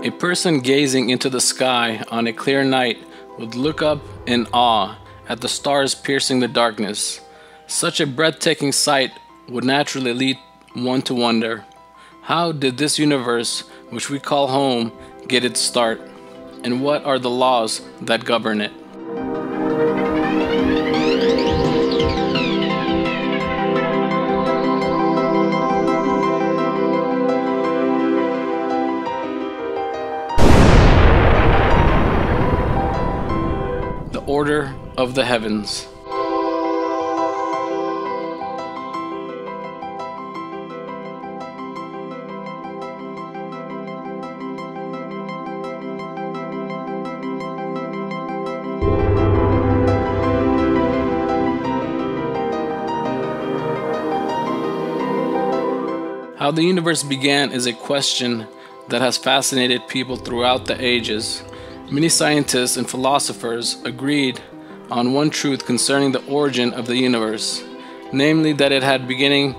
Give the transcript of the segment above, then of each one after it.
A person gazing into the sky on a clear night would look up in awe at the stars piercing the darkness. Such a breathtaking sight would naturally lead one to wonder, how did this universe, which we call home, get its start? And what are the laws that govern it? Order of the heavens. How the universe began is a question that has fascinated people throughout the ages. Many scientists and philosophers agreed on one truth concerning the origin of the universe, namely that it had beginning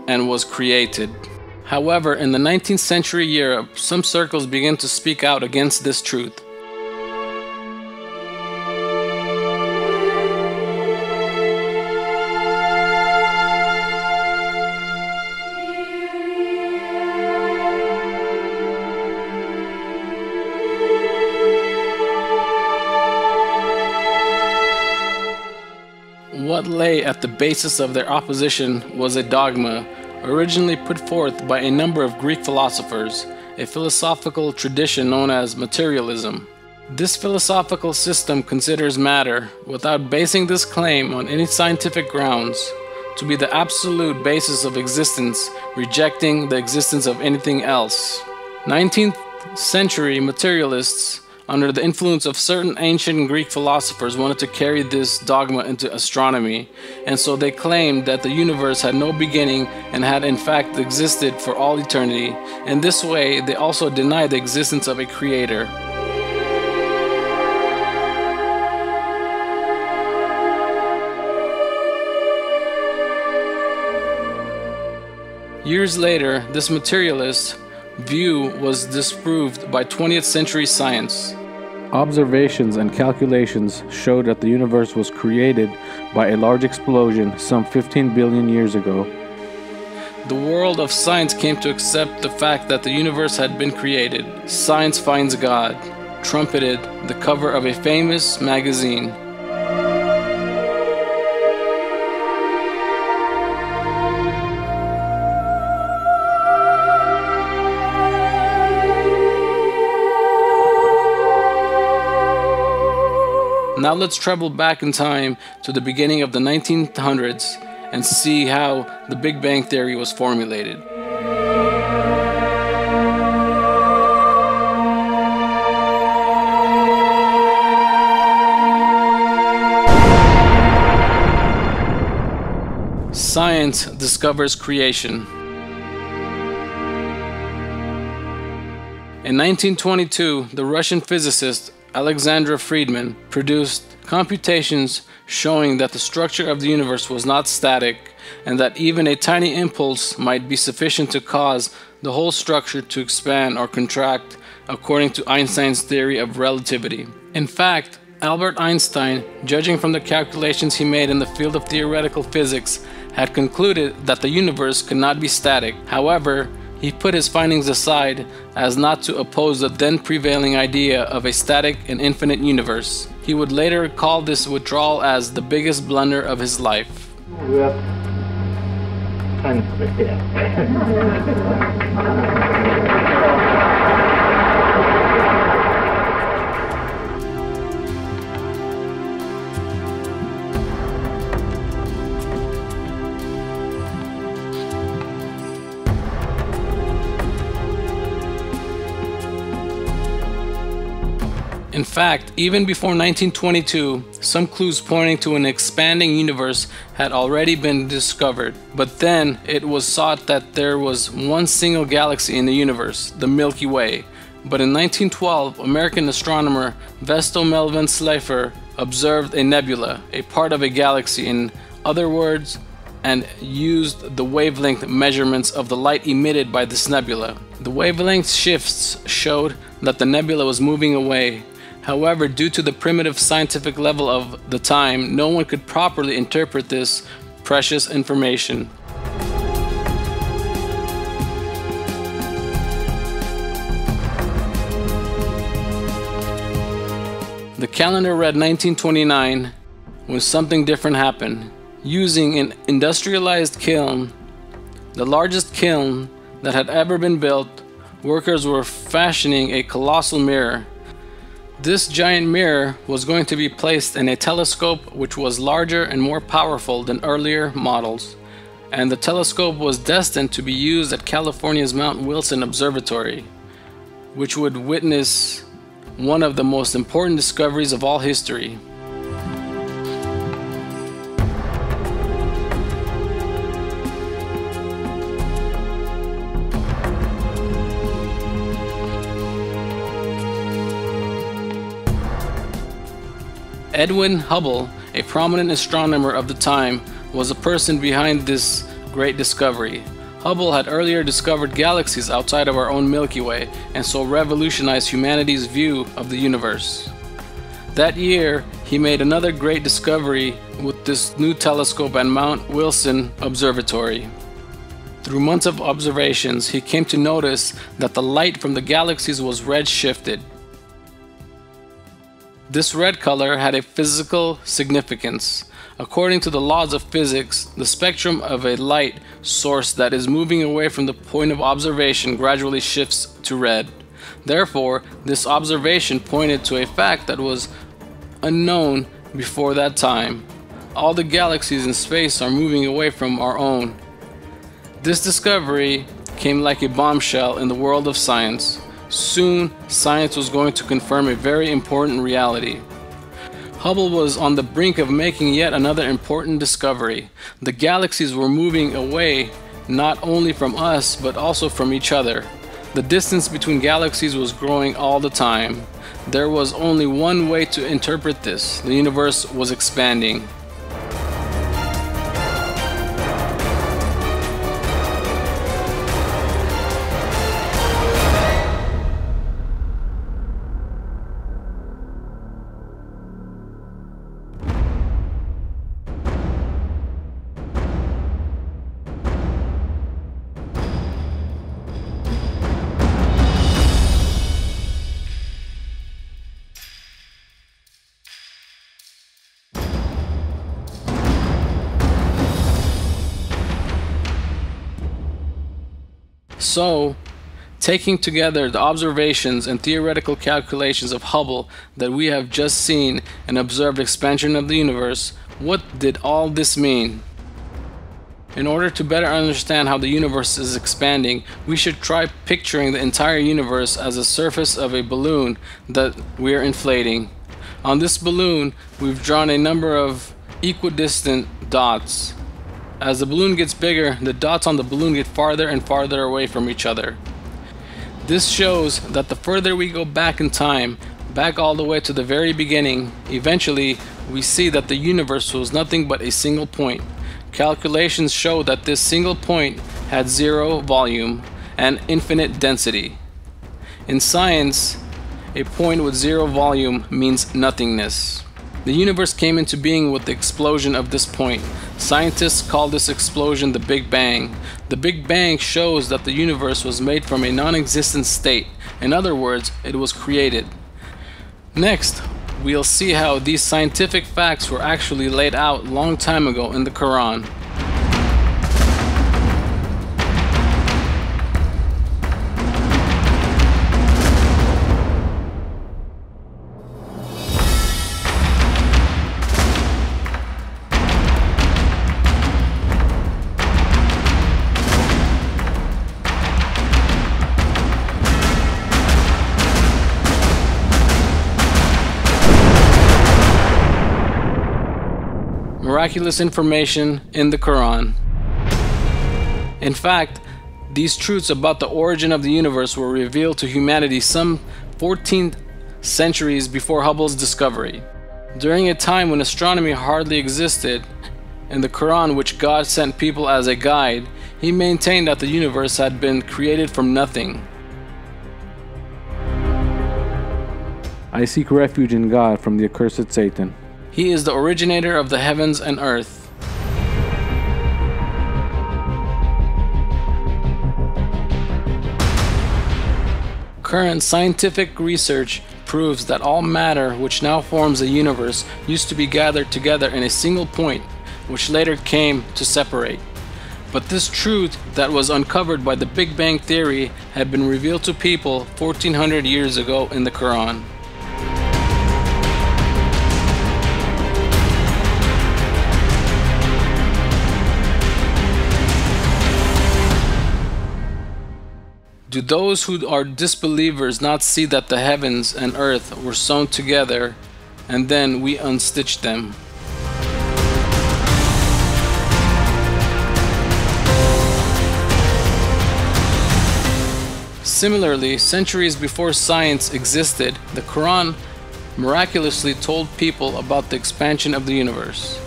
and was created. However, in the 19th century Europe, some circles began to speak out against this truth. What lay at the basis of their opposition was a dogma originally put forth by a number of Greek philosophers, a philosophical tradition known as materialism. This philosophical system considers matter, without basing this claim on any scientific grounds, to be the absolute basis of existence, rejecting the existence of anything else. 19th century materialists, under the influence of certain ancient Greek philosophers, wanted to carry this dogma into astronomy, and so they claimed that the universe had no beginning and had in fact existed for all eternity. In this way, they also denied the existence of a creator. Years later, this materialist view was disproved by 20th century science. Observations and calculations showed that the universe was created by a large explosion some 15 billion years ago. The world of science came to accept the fact that the universe had been created. Science finds God, trumpeted the cover of a famous magazine. Now let's travel back in time to the beginning of the 1900s and see how the Big Bang Theory was formulated. Science discovers creation. In 1922, the Russian physicist Alexander Friedman produced computations showing that the structure of the universe was not static and that even a tiny impulse might be sufficient to cause the whole structure to expand or contract according to Einstein's theory of relativity. In fact, Albert Einstein, judging from the calculations he made in the field of theoretical physics, had concluded that the universe could not be static. However, he put his findings aside as not to oppose the then prevailing idea of a static and infinite universe. He would later recall this withdrawal as the biggest blunder of his life. In fact, even before 1922, some clues pointing to an expanding universe had already been discovered. But then it was thought that there was one single galaxy in the universe, the Milky Way. But in 1912, American astronomer Vesto Melvin Slipher observed a nebula, a part of a galaxy. In other words, and used the wavelength measurements of the light emitted by this nebula. The wavelength shifts showed that the nebula was moving away. However, due to the primitive scientific level of the time, no one could properly interpret this precious information. The calendar read 1929 when something different happened. Using an industrialized kiln, the largest kiln that had ever been built, workers were fashioning a colossal mirror. This giant mirror was going to be placed in a telescope which was larger and more powerful than earlier models, and the telescope was destined to be used at California's Mount Wilson Observatory, which would witness one of the most important discoveries of all history. Edwin Hubble, a prominent astronomer of the time, was the person behind this great discovery. Hubble had earlier discovered galaxies outside of our own Milky Way and so revolutionized humanity's view of the universe. That year, he made another great discovery with this new telescope at Mount Wilson Observatory. Through months of observations, he came to notice that the light from the galaxies was red-shifted. This red color had a physical significance. According to the laws of physics, the spectrum of a light source that is moving away from the point of observation gradually shifts to red. Therefore, this observation pointed to a fact that was unknown before that time. All the galaxies in space are moving away from our own. This discovery came like a bombshell in the world of science. Soon, science was going to confirm a very important reality. Hubble was on the brink of making yet another important discovery. The galaxies were moving away not only from us but also from each other. The distance between galaxies was growing all the time. There was only one way to interpret this. The universe was expanding. So, taking together the observations and theoretical calculations of Hubble that we have just seen and observed expansion of the universe, what did all this mean? In order to better understand how the universe is expanding, we should try picturing the entire universe as a surface of a balloon that we are inflating. On this balloon, we've drawn a number of equidistant dots. As the balloon gets bigger, the dots on the balloon get farther and farther away from each other. This shows that the further we go back in time, back all the way to the very beginning, eventually we see that the universe was nothing but a single point. Calculations show that this single point had zero volume and infinite density. In science, a point with zero volume means nothingness. The universe came into being with the explosion of this point. Scientists call this explosion the Big Bang. The Big Bang shows that the universe was made from a non-existent state. In other words, it was created. Next, we'll see how these scientific facts were actually laid out long time ago in the Quran. Miraculous information in the Quran. In fact, these truths about the origin of the universe were revealed to humanity some 14 centuries before Hubble's discovery. During a time when astronomy hardly existed, In the Quran, which God sent people as a guide, he maintained that the universe had been created from nothing. I seek refuge in God from the accursed Satan. He is the originator of the heavens and earth. Current scientific research proves that all matter which now forms the universe used to be gathered together in a single point, which later came to separate. But this truth that was uncovered by the Big Bang Theory had been revealed to people 1400 years ago in the Quran. Do those who are disbelievers not see that the heavens and earth were sewn together and then we unstitched them? Similarly, centuries before science existed, the Quran miraculously told people about the expansion of the universe.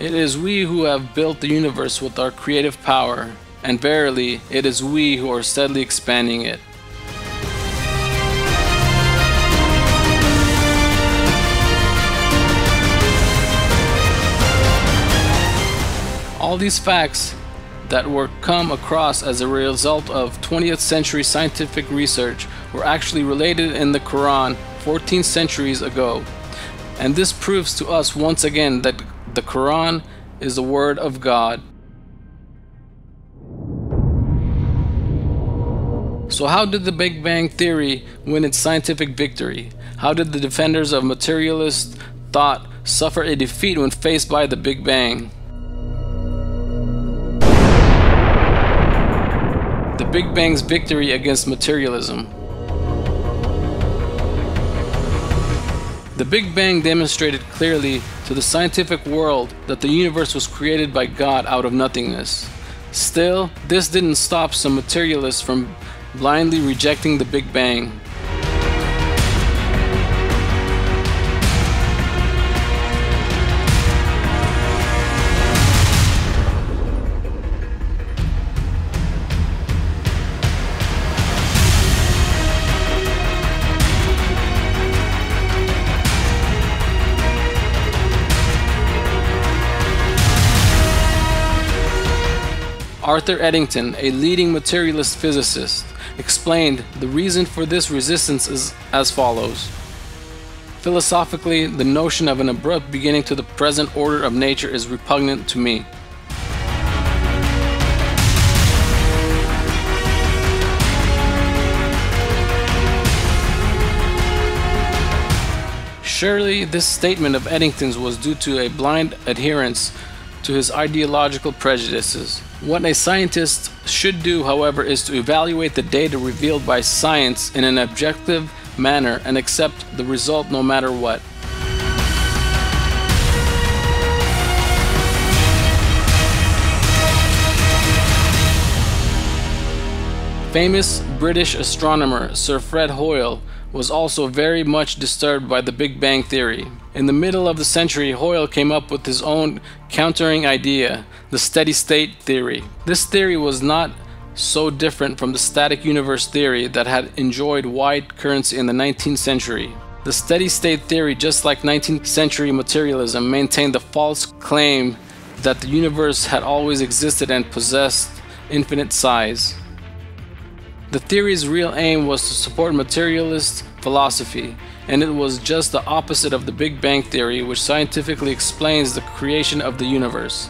It is we who have built the universe with our creative power, and verily, it is we who are steadily expanding it. All these facts that were come across as a result of 20th century scientific research were actually related in the Quran 14 centuries ago. And this proves to us once again that the Quran is the Word of God. So how did the Big Bang Theory win its scientific victory? How did the defenders of materialist thought suffer a defeat when faced by the Big Bang? The Big Bang's victory against materialism. The Big Bang demonstrated clearly to the scientific world that the universe was created by God out of nothingness. Still, this didn't stop some materialists from blindly rejecting the Big Bang. Arthur Eddington, a leading materialist physicist, explained the reason for this resistance is as follows. Philosophically, the notion of an abrupt beginning to the present order of nature is repugnant to me. Surely this statement of Eddington's was due to a blind adherence to his ideological prejudices. What a scientist should do, however, is to evaluate the data revealed by science in an objective manner and accept the result no matter what. Famous British astronomer Sir Fred Hoyle was also very much disturbed by the Big Bang Theory. In the middle of the century, Hoyle came up with his own countering idea, the steady-state theory. This theory was not so different from the static universe theory that had enjoyed wide currency in the 19th century. The steady-state theory, just like 19th century materialism, maintained the false claim that the universe had always existed and possessed infinite size. The theory's real aim was to support materialist philosophy, and it was just the opposite of the Big Bang Theory, which scientifically explains the creation of the universe.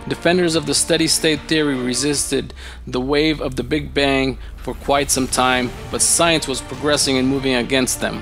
Defenders of the steady-state theory resisted the wave of the Big Bang for quite some time, but science was progressing and moving against them.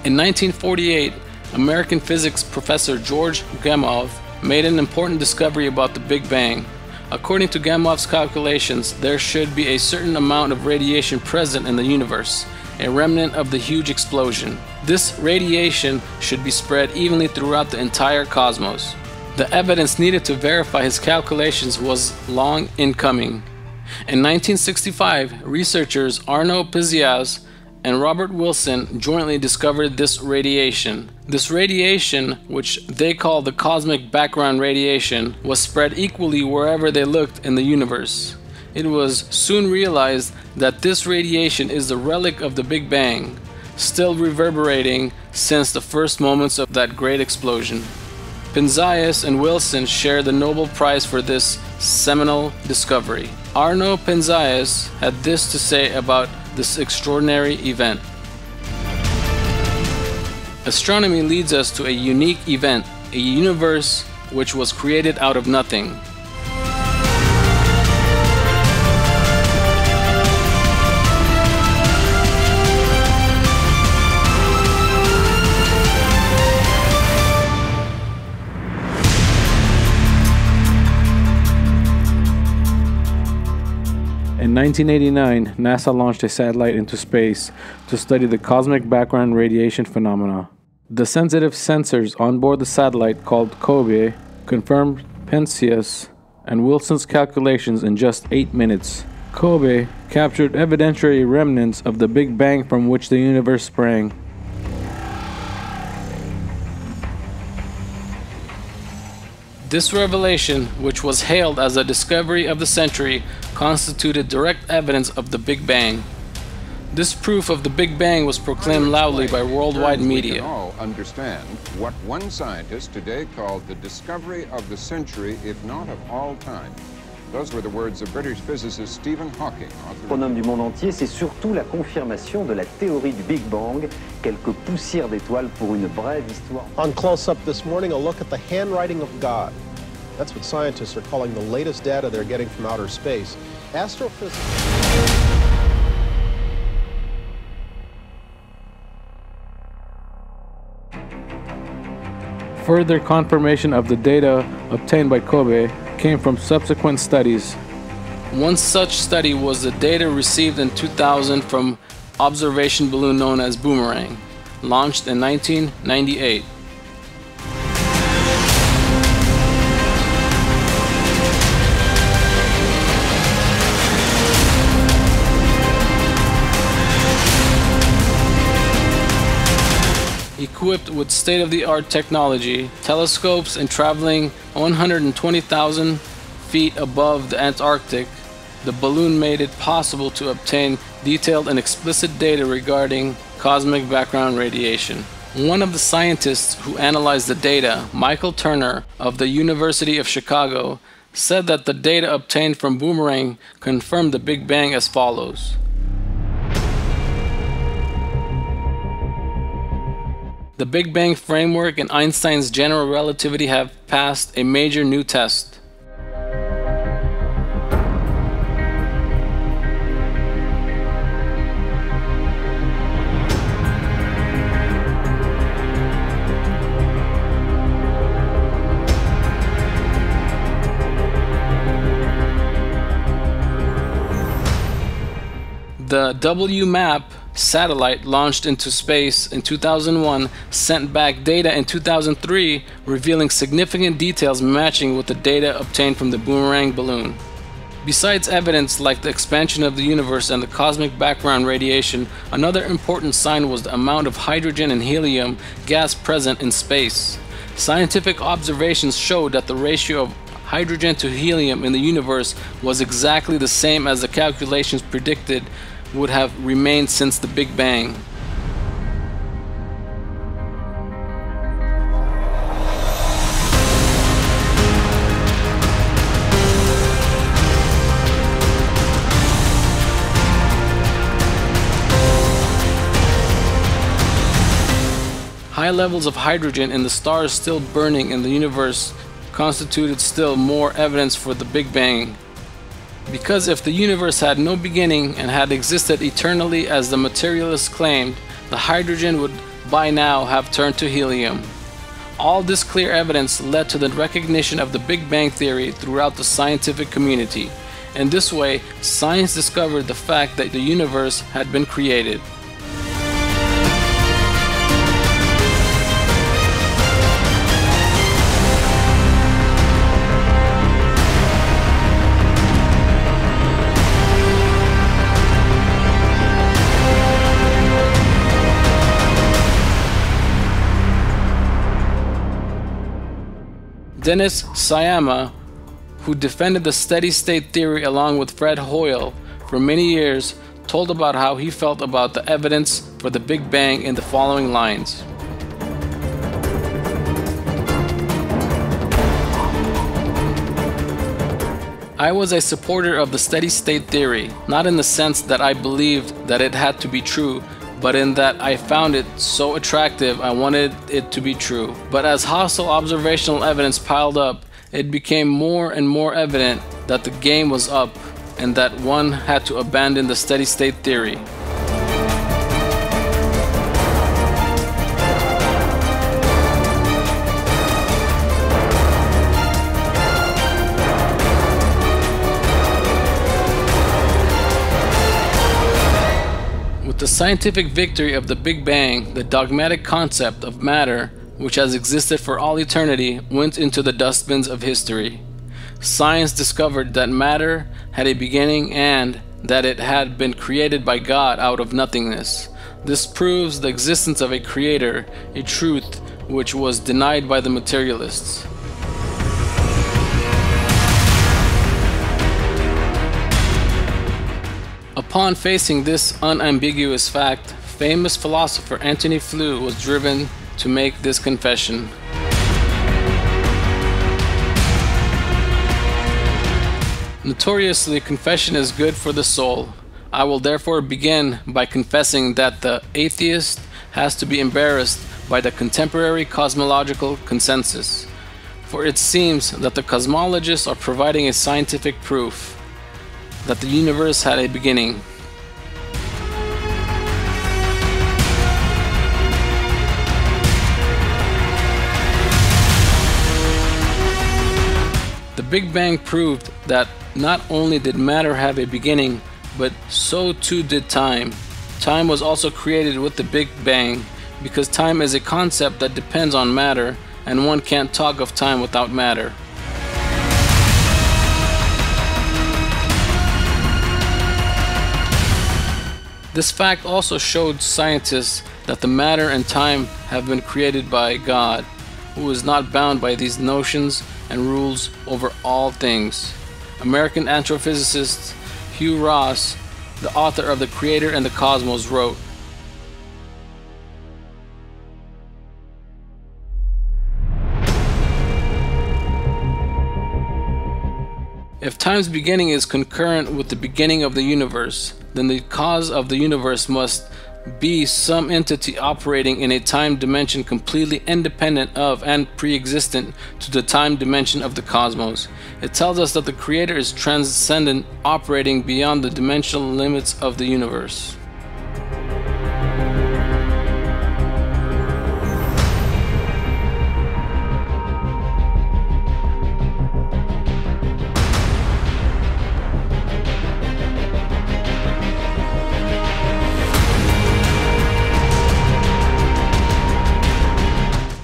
In 1948, American physics professor George Gamow made an important discovery about the Big Bang. According to Gamow's calculations, there should be a certain amount of radiation present in the universe, a remnant of the huge explosion. This radiation should be spread evenly throughout the entire cosmos. The evidence needed to verify his calculations was long in coming. In 1965, researchers Arno Pizzias and Robert Wilson jointly discovered this radiation. This radiation, which they call the cosmic background radiation, was spread equally wherever they looked in the universe. It was soon realized that this radiation is the relic of the Big Bang, still reverberating since the first moments of that great explosion. Penzias and Wilson share the Nobel Prize for this seminal discovery. Arno Penzias had this to say about this extraordinary event. Astronomy leads us to a unique event, a universe which was created out of nothing. In 1989, NASA launched a satellite into space to study the cosmic background radiation phenomena. The sensitive sensors on board the satellite, called COBE, confirmed Penzias and Wilson's calculations in just 8 minutes. COBE captured evidentiary remnants of the Big Bang from which the universe sprang. This revelation, which was hailed as a discovery of the century, constituted direct evidence of the Big Bang. This proof of the Big Bang was proclaimed loudly by worldwide media. We can all understand what one scientist today called the discovery of the century, if not of all time. Those were the words of British physicist Stephen Hawking. L'astronome du monde entier, c'est surtout la confirmation de la théorie du Big Bang, quelques poussières d'étoiles pour une brève histoire. On Close Up this morning, a look at the handwriting of God. That's what scientists are calling the latest data they're getting from outer space. Astrophysics. Further confirmation of the data obtained by COBE came from subsequent studies. One such study was the data received in 2000 from observation balloon known as Boomerang, launched in 1998. Equipped with state-of-the-art technology, telescopes, and traveling 120,000 feet above the Antarctic, the balloon made it possible to obtain detailed and explicit data regarding cosmic background radiation. One of the scientists who analyzed the data, Michael Turner of the University of Chicago, said that the data obtained from Boomerang confirmed the Big Bang as follows. The Big Bang framework and Einstein's general relativity have passed a major new test. The WMAP satellite launched into space in 2001 sent back data in 2003 revealing significant details matching with the data obtained from the Boomerang balloon. Besides evidence like the expansion of the universe and the cosmic background radiation, another important sign was the amount of hydrogen and helium gas present in space. Scientific observations showed that the ratio of hydrogen to helium in the universe was exactly the same as the calculations predicted would have remained since the Big Bang. High levels of hydrogen in the stars still burning in the universe constituted still more evidence for the Big Bang. Because if the universe had no beginning and had existed eternally as the materialists claimed, the hydrogen would by now have turned to helium. All this clear evidence led to the recognition of the Big Bang theory throughout the scientific community. In this way, science discovered the fact that the universe had been created. Dennis Sciama, who defended the steady-state theory along with Fred Hoyle for many years, told about how he felt about the evidence for the Big Bang in the following lines. I was a supporter of the steady-state theory, not in the sense that I believed that it had to be true, but in that I found it so attractive I wanted it to be true. But as hostile observational evidence piled up, it became more and more evident that the game was up and that one had to abandon the steady-state theory. With the scientific victory of the Big Bang, the dogmatic concept of matter, which has existed for all eternity, went into the dustbins of history. Science discovered that matter had a beginning and that it had been created by God out of nothingness. This proves the existence of a creator, a truth which was denied by the materialists. Upon facing this unambiguous fact, famous philosopher Antony Flew was driven to make this confession. Notoriously, confession is good for the soul. I will therefore begin by confessing that the atheist has to be embarrassed by the contemporary cosmological consensus, for it seems that the cosmologists are providing a scientific proof that the universe had a beginning. The Big Bang proved that not only did matter have a beginning, but so too did time. Time was also created with the Big Bang, because time is a concept that depends on matter, and one can't talk of time without matter. This fact also showed scientists that the matter and time have been created by God, who is not bound by these notions and rules over all things. American astrophysicist Hugh Ross, the author of The Creator and the Cosmos, wrote, "If time's beginning is concurrent with the beginning of the universe, then the cause of the universe must be some entity operating in a time dimension completely independent of and pre-existent to the time dimension of the cosmos. It tells us that the Creator is transcendent, operating beyond the dimensional limits of the universe."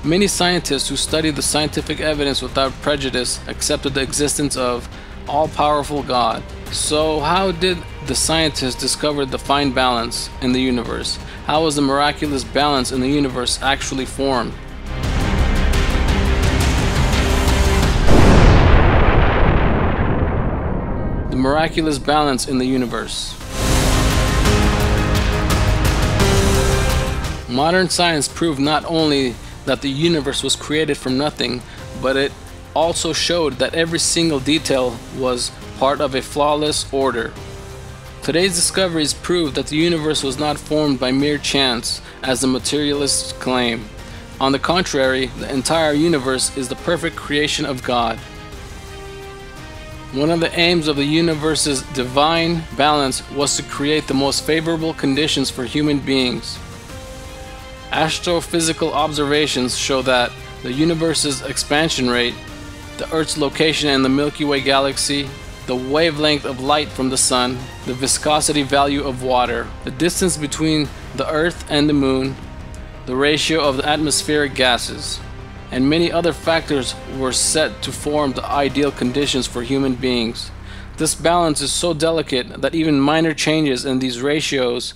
Many scientists who study the scientific evidence without prejudice accepted the existence of all-powerful God. So how did the scientists discover the fine balance in the universe? How was the miraculous balance in the universe actually formed? The miraculous balance in the universe. Modern science proved not only that the universe was created from nothing, but it also showed that every single detail was part of a flawless order. Today's discoveries prove that the universe was not formed by mere chance, as the materialists claim. On the contrary, the entire universe is the perfect creation of God. One of the aims of the universe's divine balance was to create the most favorable conditions for human beings. Astrophysical observations show that the universe's expansion rate, the Earth's location in the Milky Way galaxy, the wavelength of light from the sun, the viscosity value of water, the distance between the Earth and the Moon, the ratio of the atmospheric gases, and many other factors were set to form the ideal conditions for human beings. This balance is so delicate that even minor changes in these ratios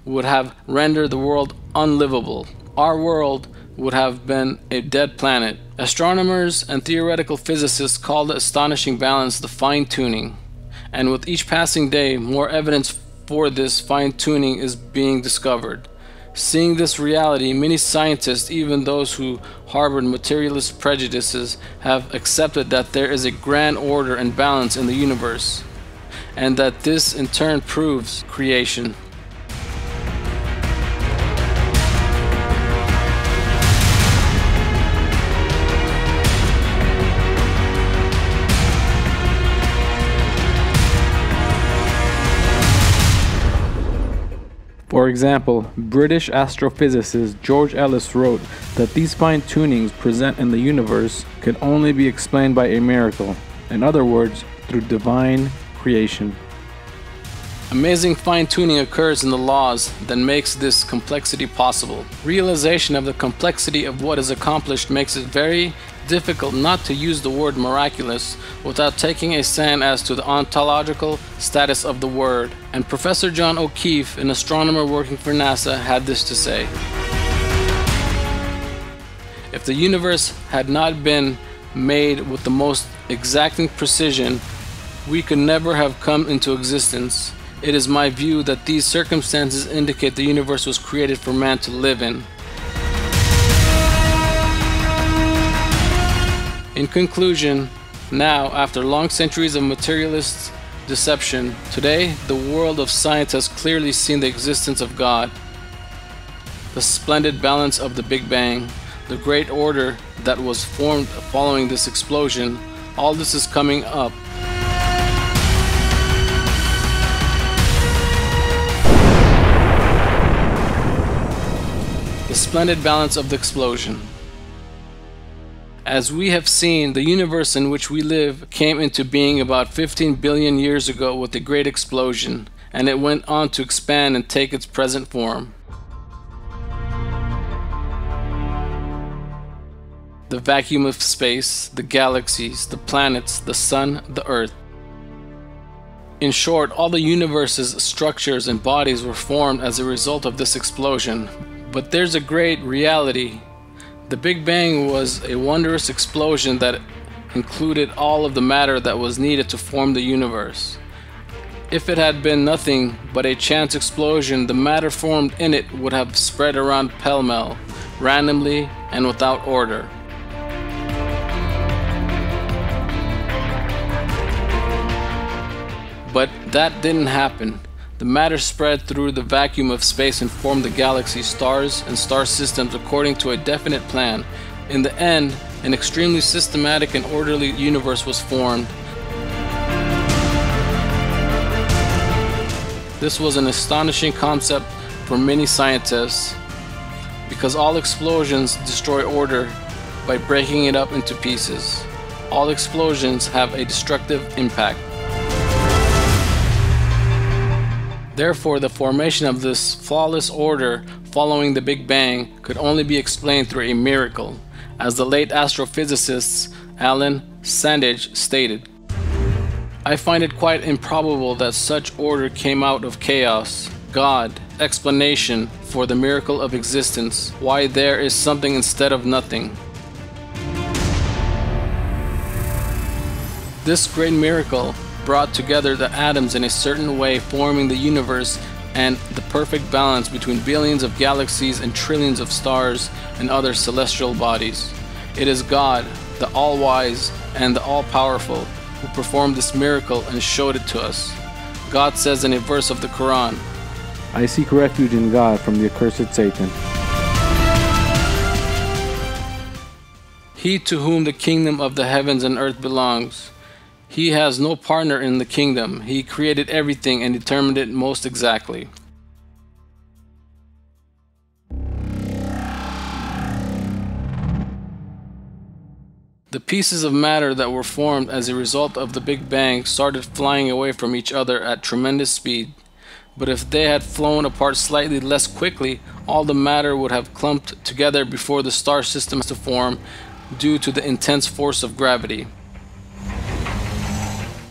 would have rendered the world unlivable. Our world would have been a dead planet. Astronomers and theoretical physicists call the astonishing balance the fine-tuning, and with each passing day, more evidence for this fine-tuning is being discovered. Seeing this reality, many scientists, even those who harbored materialist prejudices, have accepted that there is a grand order and balance in the universe, and that this in turn proves creation. For example, British astrophysicist George Ellis wrote that these fine-tunings present in the universe can only be explained by a miracle, in other words, through divine creation. Amazing fine-tuning occurs in the laws that makes this complexity possible. Realization of the complexity of what is accomplished makes it very difficult not to use the word miraculous without taking a stand as to the ontological status of the word. And Professor John O'Keefe, an astronomer working for NASA, had this to say: "If the universe had not been made with the most exacting precision, we could never have come into existence. It is my view that these circumstances indicate the universe was created for man to live in." In conclusion, now, after long centuries of materialist deception, today the world of science has clearly seen the existence of God, the splendid balance of the Big Bang, the great order that was formed following this explosion. All this is coming up. The splendid balance of the explosion. As we have seen, the universe in which we live came into being about 15 billion years ago with a great explosion, and it went on to expand and take its present form. The vacuum of space, the galaxies, the planets, the sun, the earth. In short, all the universe's structures and bodies were formed as a result of this explosion. But there's a great reality. The Big Bang was a wondrous explosion that included all of the matter that was needed to form the universe. If it had been nothing but a chance explosion, the matter formed in it would have spread around pell-mell, randomly and without order. But that didn't happen. The matter spread through the vacuum of space and formed the galaxies, stars, and star systems according to a definite plan. In the end, an extremely systematic and orderly universe was formed. This was an astonishing concept for many scientists, because all explosions destroy order by breaking it up into pieces. All explosions have a destructive impact. Therefore, the formation of this flawless order following the Big Bang could only be explained through a miracle, as the late astrophysicist Alan Sandage stated. I find it quite improbable that such order came out of chaos. God, explanation for the miracle of existence, why there is something instead of nothing. This great miracle brought together the atoms in a certain way, forming the universe and the perfect balance between billions of galaxies and trillions of stars and other celestial bodies. It is God, the all-wise and the all-powerful, who performed this miracle and showed it to us. God says in a verse of the Quran, "I seek refuge in God from the accursed Satan." He to whom the kingdom of the heavens and earth belongs. He has no partner in the kingdom. He created everything and determined it most exactly. The pieces of matter that were formed as a result of the Big Bang started flying away from each other at tremendous speed. But if they had flown apart slightly less quickly, all the matter would have clumped together before the star system to form due to the intense force of gravity.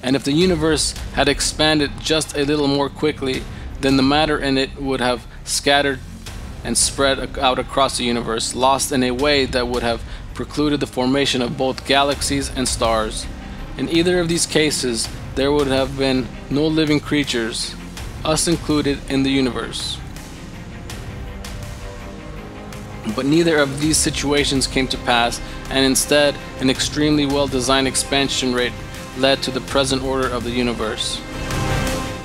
And if the universe had expanded just a little more quickly, then the matter in it would have scattered and spread out across the universe, lost in a way that would have precluded the formation of both galaxies and stars. In either of these cases, there would have been no living creatures, us included, in the universe. But neither of these situations came to pass, and instead, an extremely well-designed expansion rate led to the present order of the universe.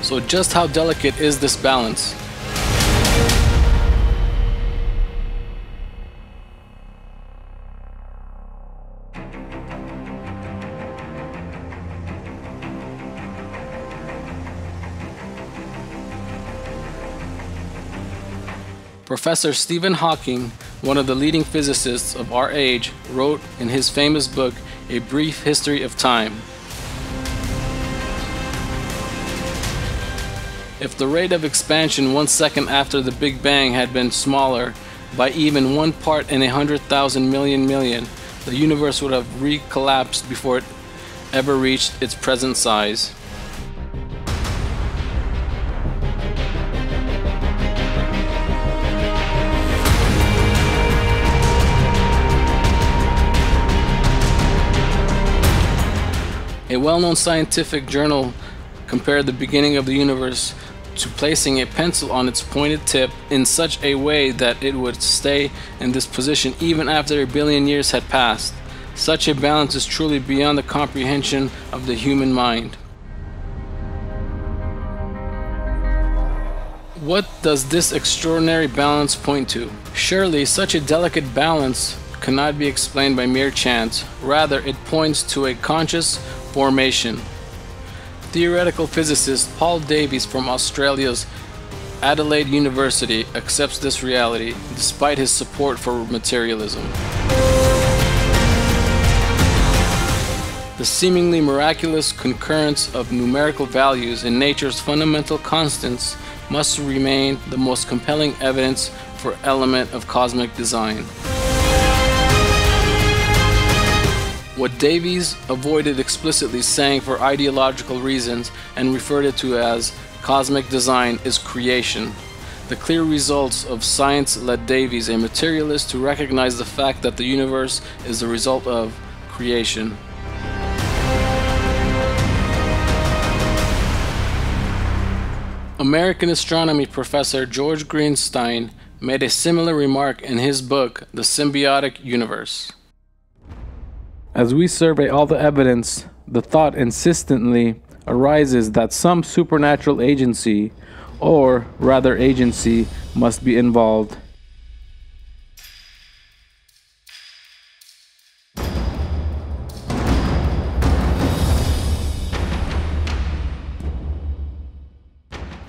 So just how delicate is this balance? Professor Stephen Hawking, one of the leading physicists of our age, wrote in his famous book, A Brief History of Time, if the rate of expansion 1 second after the Big Bang had been smaller by even 1 part in 100,000 million, the universe would have re-collapsed before it ever reached its present size. A well-known scientific journal compared the beginning of the universe to placing a pencil on its pointed tip in such a way that it would stay in this position even after 1 billion years had passed. Such a balance is truly beyond the comprehension of the human mind. What does this extraordinary balance point to? Surely such a delicate balance cannot be explained by mere chance. Rather, it points to a conscious formation. Theoretical physicist Paul Davies from Australia's Adelaide University accepts this reality, despite his support for materialism. The seemingly miraculous concurrence of numerical values in nature's fundamental constants must remain the most compelling evidence for element of cosmic design. What Davies avoided explicitly saying for ideological reasons and referred it to as cosmic design is creation. The clear results of science led Davies, a materialist, to recognize the fact that the universe is the result of creation. American astronomy professor George Greenstein made a similar remark in his book, The Symbiotic Universe. As we survey all the evidence, the thought insistently arises that some supernatural agency, or rather agency, must be involved.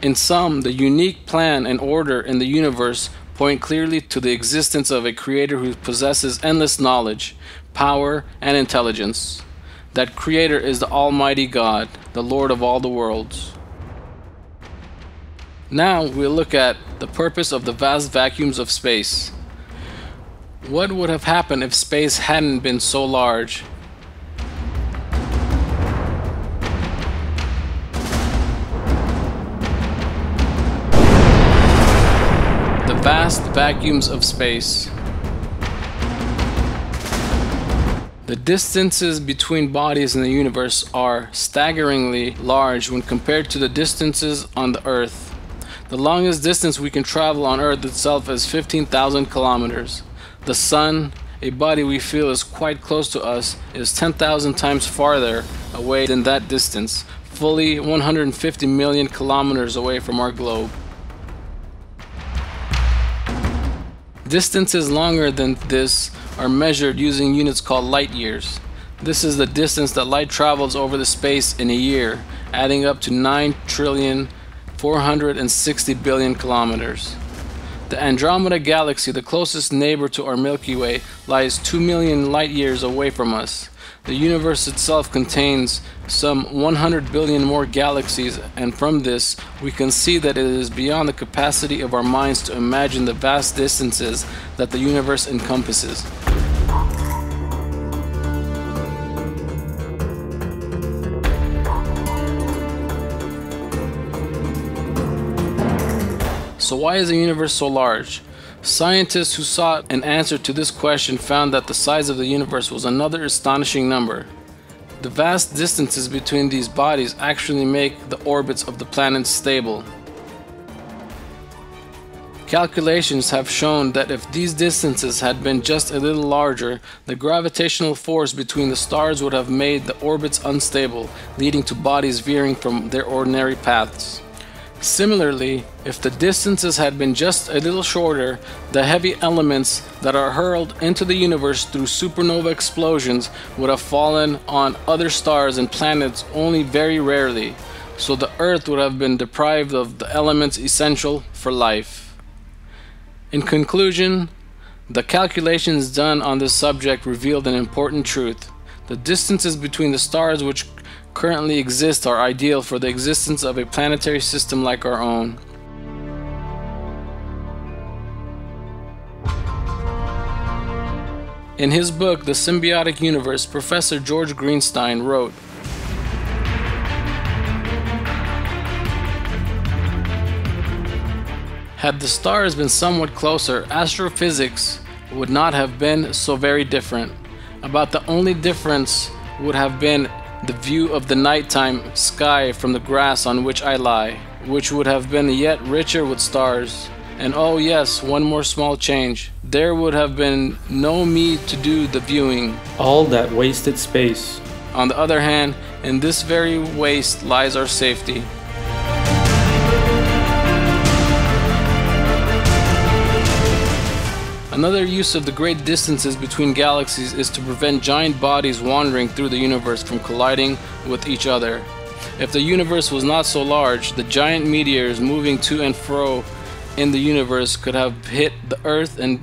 In sum, the unique plan and order in the universe point clearly to the existence of a creator who possesses endless knowledge, power, and intelligence. That creator is the Almighty God, the Lord of all the worlds. Now we'll look at the purpose of the vast vacuums of space. What would have happened if space hadn't been so large? The vast vacuums of space. The distances between bodies in the universe are staggeringly large when compared to the distances on the Earth. The longest distance we can travel on Earth itself is 15,000 kilometers. The Sun, a body we feel is quite close to us, is 10,000 times farther away than that distance, fully 150 million kilometers away from our globe. Distances longer than this are measured using units called light years. This is the distance that light travels over the space in a year, adding up to 9,460,000,000,000 kilometers. The Andromeda Galaxy, the closest neighbor to our Milky Way, lies 2 million light years away from us. The universe itself contains some 100 billion more galaxies, and from this we can see that it is beyond the capacity of our minds to imagine the vast distances that the universe encompasses. So why is the universe so large? Scientists who sought an answer to this question found that the size of the universe was another astonishing number. The vast distances between these bodies actually make the orbits of the planets stable. Calculations have shown that if these distances had been just a little larger, the gravitational force between the stars would have made the orbits unstable, leading to bodies veering from their ordinary paths. Similarly, if the distances had been just a little shorter, the heavy elements that are hurled into the universe through supernova explosions would have fallen on other stars and planets only very rarely, so the Earth would have been deprived of the elements essential for life. In conclusion, the calculations done on this subject revealed an important truth. The distances between the stars which currently exist are ideal for the existence of a planetary system like our own. In his book, The Symbiotic Universe, Professor George Greenstein wrote, "Had the stars been somewhat closer, astrophysics would not have been so very different. About the only difference would have been the view of the nighttime sky from the grass on which I lie, which would have been yet richer with stars. And oh yes, one more small change. There would have been no me to do the viewing. All that wasted space. On the other hand, in this very waste lies our safety. Another use of the great distances between galaxies is to prevent giant bodies wandering through the universe from colliding with each other. If the universe was not so large, the giant meteors moving to and fro in the universe could have hit the Earth and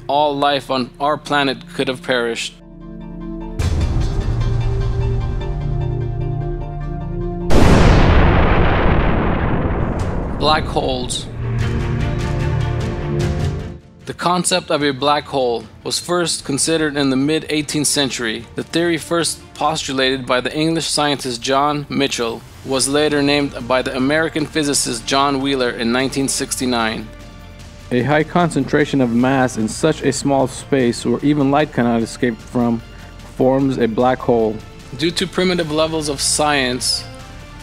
all life on our planet could have perished. Black holes. The concept of a black hole was first considered in the mid-18th century. The theory, first postulated by the English scientist John Michell, was later named by the American physicist John Wheeler in 1969. A high concentration of mass in such a small space where even light cannot escape from forms a black hole. Due to primitive levels of science,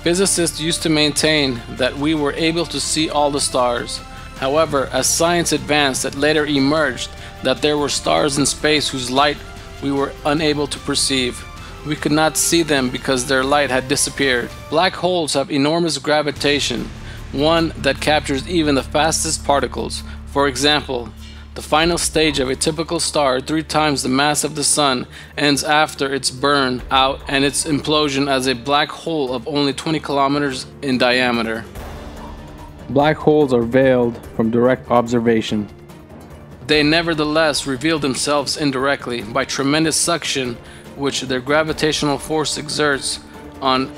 physicists used to maintain that we were able to see all the stars. However, as science advanced, it later emerged that there were stars in space whose light we were unable to perceive. We could not see them because their light had disappeared. Black holes have enormous gravitation, one that captures even the fastest particles. For example, the final stage of a typical star, 3 times the mass of the Sun, ends after its burn out and its implosion as a black hole of only 20 kilometers in diameter. Black holes are veiled from direct observation. They nevertheless reveal themselves indirectly by tremendous suction which their gravitational force exerts on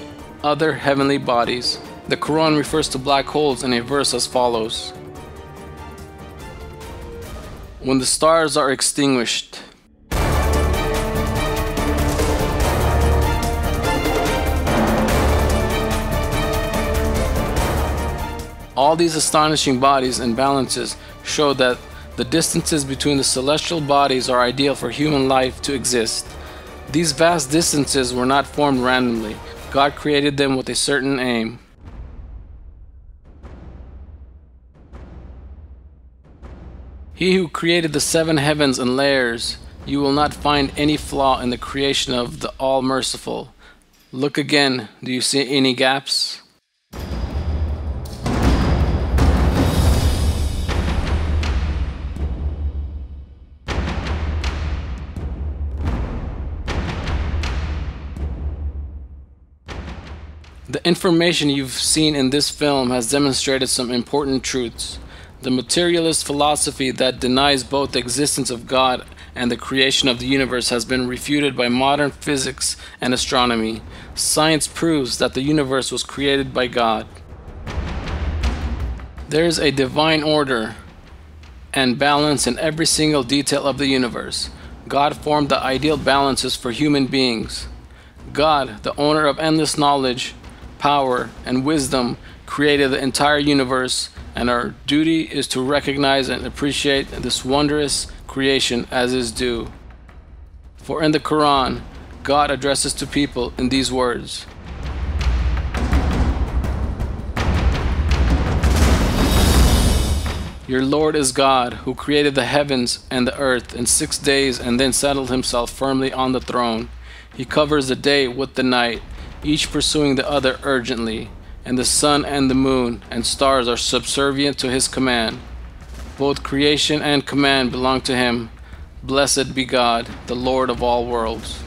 other heavenly bodies. The Quran refers to black holes in a verse as follows: "When the stars are extinguished, all these astonishing bodies and balances show that the distances between the celestial bodies are ideal for human life to exist. These vast distances were not formed randomly. God created them with a certain aim. He who created the 7 heavens and layers, you will not find any flaw in the creation of the All-Merciful. Look again, do you see any gaps?" The information you've seen in this film has demonstrated some important truths. The materialist philosophy that denies both the existence of God and the creation of the universe has been refuted by modern physics and astronomy. Science proves that the universe was created by God. There is a divine order and balance in every single detail of the universe. God formed the ideal balances for human beings. God, the owner of endless knowledge, power, and wisdom, created the entire universe and our duty is to recognize and appreciate this wondrous creation as is due. For in the Quran, God addresses to people in these words: Your Lord is God, who created the heavens and the earth in 6 days and then settled himself firmly on the throne. He covers the day with the night, each pursuing the other urgently, and the sun and the moon and stars are subservient to his command. Both creation and command belong to him. Blessed be God, the Lord of all worlds.